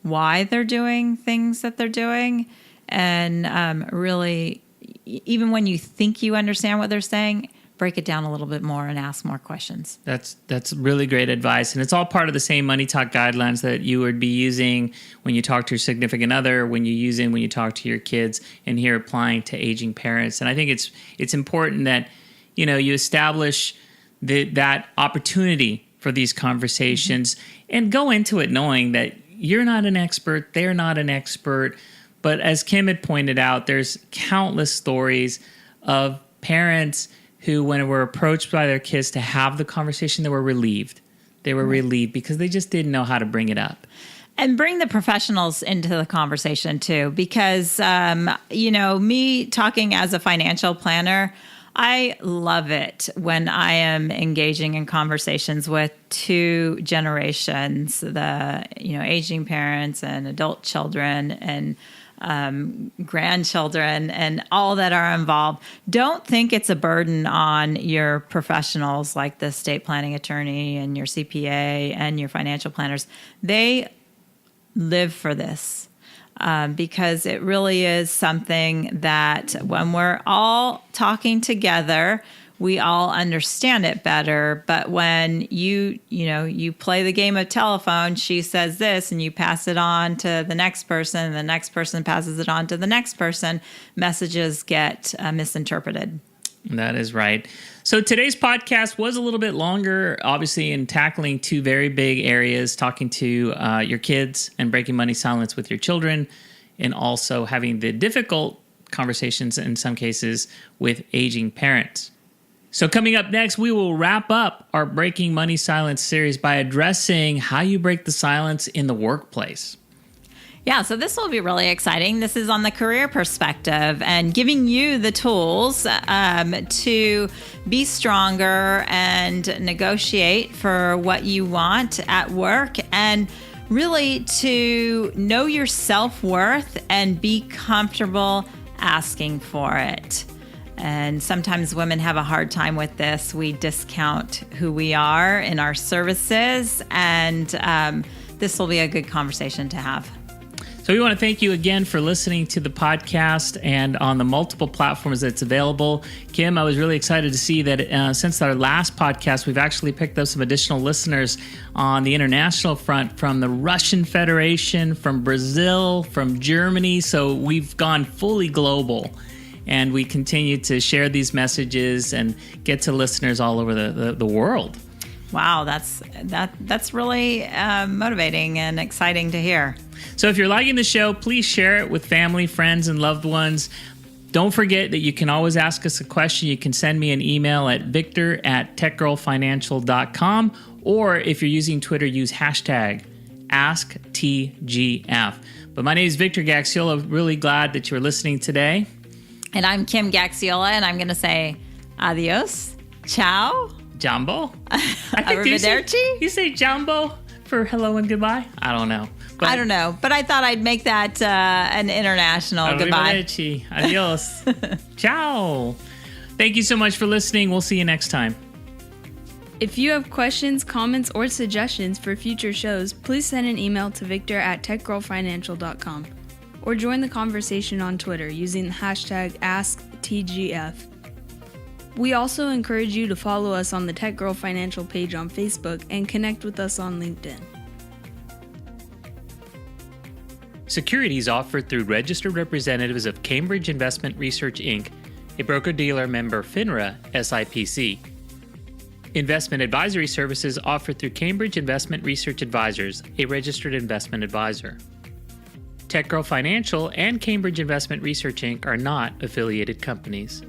why they're doing things that they're doing, and really, even when you think you understand what they're saying, break it down a little bit more and ask more questions. That's really great advice. And it's all part of the same Money Talk guidelines that you would be using when you talk to your significant other, when you talk to your kids, and here applying to aging parents. And I think it's important that, you establish that opportunity for these conversations mm-hmm. and go into it knowing that you're not an expert, they're not an expert. But as Kim had pointed out, there's countless stories of parents who, when they were approached by their kids to have the conversation, they were relieved. They were relieved because they just didn't know how to bring it up. And bring the professionals into the conversation too, because, me talking as a financial planner, I love it when I am engaging in conversations with two generations, the, aging parents and adult children and grandchildren and all that are involved. Don't think it's a burden on your professionals like the estate planning attorney and your CPA and your financial planners. They live for this because it really is something that when we're all talking together, we all understand it better. But when you play the game of telephone, she says this and you pass it on to the next person, and the next person passes it on to the next person, messages get misinterpreted. That is right. So today's podcast was a little bit longer, obviously, in tackling two very big areas, talking to your kids and breaking money silence with your children, and also having the difficult conversations in some cases with aging parents. So coming up next, we will wrap up our Breaking Money Silence series by addressing how you break the silence in the workplace. Yeah, so this will be really exciting. This is on the career perspective and giving you the tools to be stronger and negotiate for what you want at work, and really to know your self-worth and be comfortable asking for it. And sometimes women have a hard time with this. We discount who we are in our services, and this will be a good conversation to have. So we want to thank you again for listening to the podcast and on the multiple platforms that's available. Kim, I was really excited to see that since our last podcast, we've actually picked up some additional listeners on the international front from the Russian Federation, from Brazil, from Germany. So we've gone fully global. and we continue to share these messages and get to listeners all over the world. Wow, that's really motivating and exciting to hear. So if you're liking the show, please share it with family, friends, and loved ones. Don't forget that you can always ask us a question. You can send me an email at victor@techgirlfinancial.com, or if you're using Twitter, use hashtag AskTGF. But my name is Victor Gaxiola. Really glad that you're listening today. And I'm Kim Gaxiola, and I'm going to say adios, ciao, Jumbo? arrivederci. You say jumbo for hello and goodbye? I don't know. But I don't know, but I thought I'd make that an international goodbye. Arrivederci. Adios. Ciao. Thank you so much for listening. We'll see you next time. If you have questions, comments, or suggestions for future shows, please send an email to victor@techgirlfinancial.com or join the conversation on Twitter using the hashtag AskTGF. We also encourage you to follow us on the Tech Girl Financial page on Facebook and connect with us on LinkedIn. Securities offered through registered representatives of Cambridge Investment Research, Inc., a broker-dealer member FINRA SIPC. Investment advisory services offered through Cambridge Investment Research Advisors, a registered investment advisor. Tech Girl Financial and Cambridge Investment Research, Inc. are not affiliated companies.